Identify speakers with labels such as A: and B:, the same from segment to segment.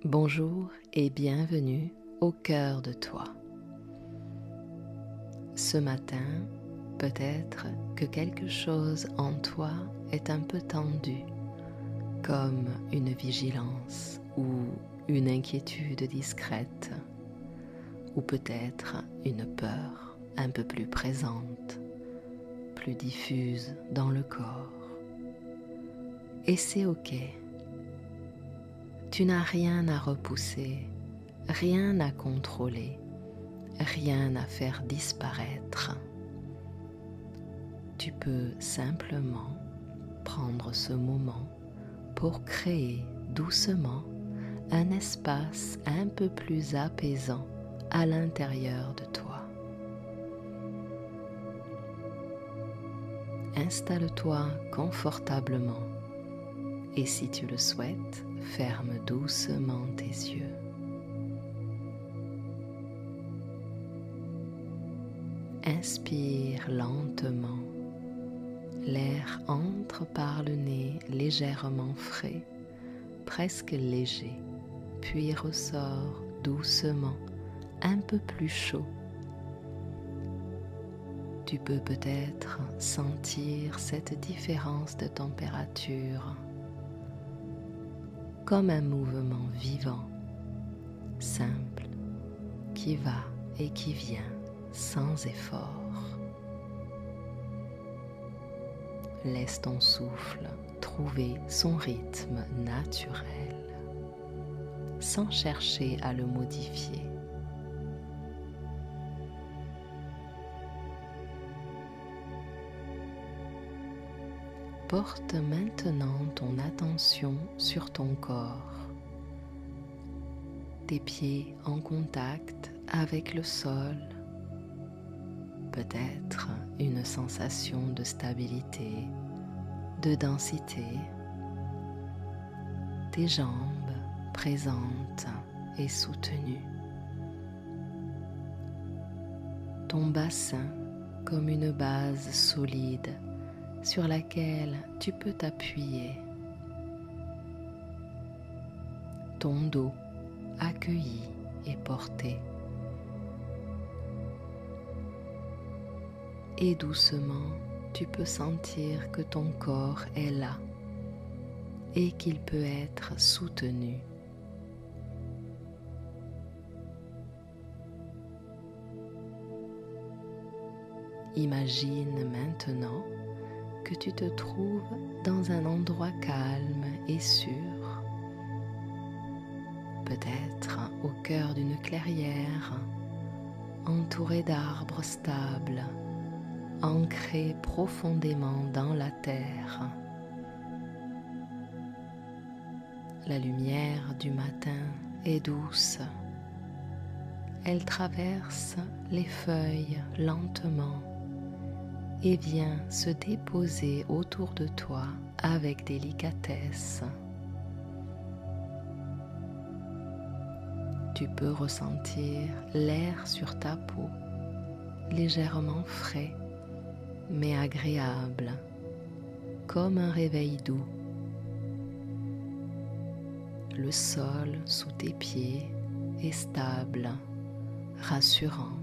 A: Bonjour et bienvenue au cœur de toi. Ce matin, peut-être que quelque chose en toi est un peu tendu, comme une vigilance ou une inquiétude discrète, ou peut-être une peur un peu plus présente, plus diffuse dans le corps. Et c'est ok. Tu n'as rien à repousser, rien à contrôler, rien à faire disparaître. Tu peux simplement prendre ce moment pour créer doucement un espace un peu plus apaisant à l'intérieur de toi. Installe-toi confortablement et si tu le souhaites, ferme doucement tes yeux. Inspire lentement. L'air entre par le nez légèrement frais, presque léger, puis ressort doucement, un peu plus chaud. Tu peux peut-être sentir cette différence de température comme un mouvement vivant, simple, qui va et qui vient sans effort. Laisse ton souffle trouver son rythme naturel, sans chercher à le modifier. Porte maintenant ton attention sur ton corps, tes pieds en contact avec le sol, peut-être une sensation de stabilité, de densité, tes jambes présentes et soutenues, ton bassin comme une base solide sur laquelle tu peux t'appuyer, ton dos accueilli et porté. Et doucement, tu peux sentir que ton corps est là et qu'il peut être soutenu. Imagine maintenant que tu te trouves dans un endroit calme et sûr, peut-être au cœur d'une clairière, entouré d'arbres stables, ancrés profondément dans la terre. La lumière du matin est douce. Elle traverse les feuilles lentement et vient se déposer autour de toi avec délicatesse. Tu peux ressentir l'air sur ta peau, légèrement frais, mais agréable, comme un réveil doux. Le sol sous tes pieds est stable, rassurant,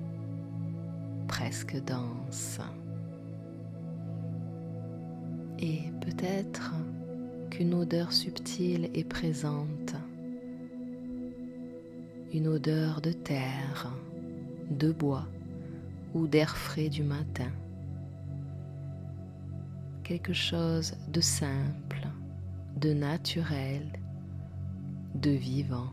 A: presque dense. Et peut-être qu'une odeur subtile est présente, une odeur de terre, de bois ou d'air frais du matin. Quelque chose de simple, de naturel, de vivant.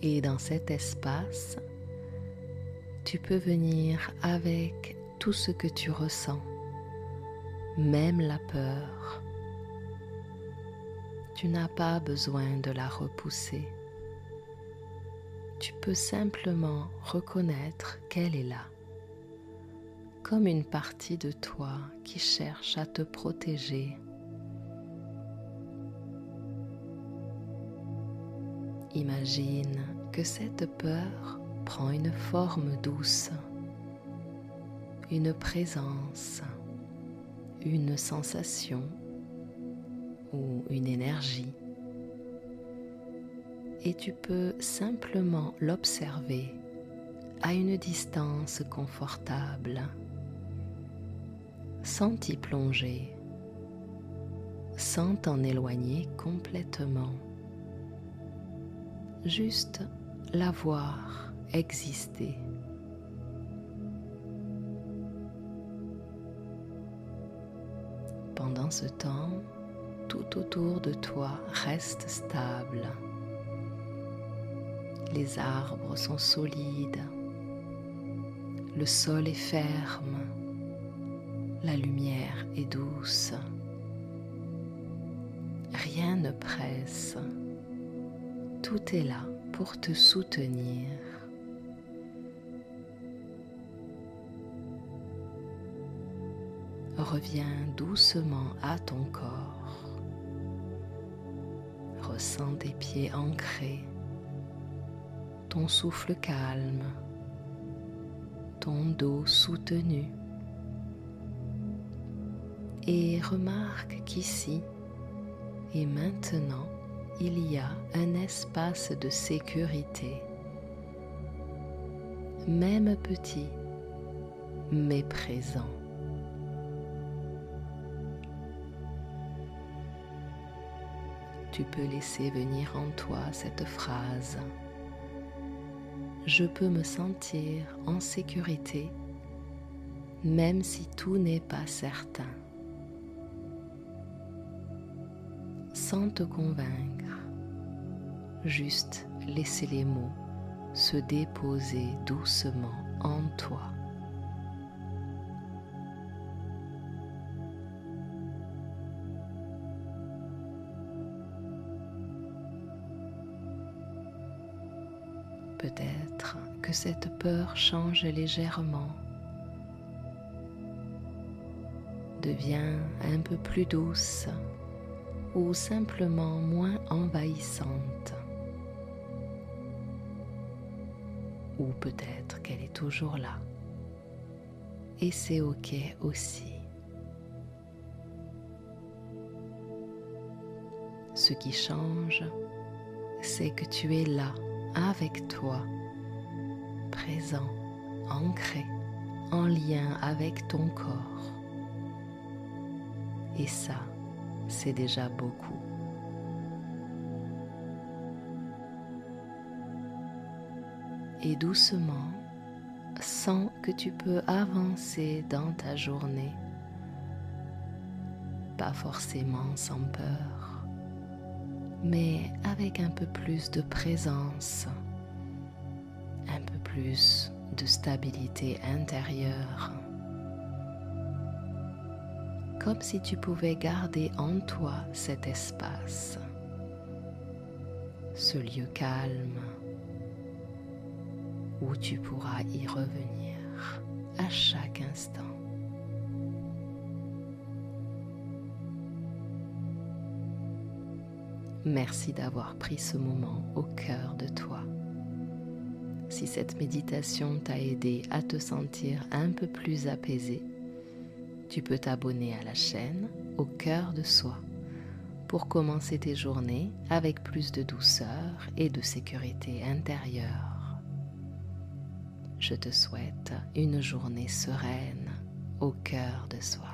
A: Et dans cet espace, tu peux venir avec tout ce que tu ressens, même la peur. Tu n'as pas besoin de la repousser. Tu peux simplement reconnaître qu'elle est là, comme une partie de toi qui cherche à te protéger. Imagine que cette peur prend une forme douce, une présence, une sensation ou une énergie. Et tu peux simplement l'observer à une distance confortable, sans t'y plonger, sans t'en éloigner complètement. Juste la voir exister. Pendant ce temps, tout autour de toi reste stable. Les arbres sont solides, le sol est ferme, la lumière est douce. Rien ne presse, tout est là pour te soutenir. Reviens doucement à ton corps. Ressens tes pieds ancrés, ton souffle calme, ton dos soutenu. Et remarque qu'ici et maintenant, il y a un espace de sécurité, même petit, mais présent. Tu peux laisser venir en toi cette phrase: je peux me sentir en sécurité, même si tout n'est pas certain. Sans te convaincre, juste laisser les mots se déposer doucement en toi. Peut-être que cette peur change légèrement, devient un peu plus douce ou simplement moins envahissante. Ou peut-être qu'elle est toujours là. Et c'est ok aussi. Ce qui change, c'est que tu es là, avec toi, présent, ancré, en lien avec ton corps. Et ça, c'est déjà beaucoup. Et doucement, sens que tu peux avancer dans ta journée, pas forcément sans peur, mais avec un peu plus de présence, un peu plus de stabilité intérieure. Comme si tu pouvais garder en toi cet espace, ce lieu calme où tu pourras y revenir à chaque instant. Merci d'avoir pris ce moment au cœur de toi. Si cette méditation t'a aidé à te sentir un peu plus apaisé, tu peux t'abonner à la chaîne Au cœur de soi pour commencer tes journées avec plus de douceur et de sécurité intérieure. Je te souhaite une journée sereine au cœur de soi.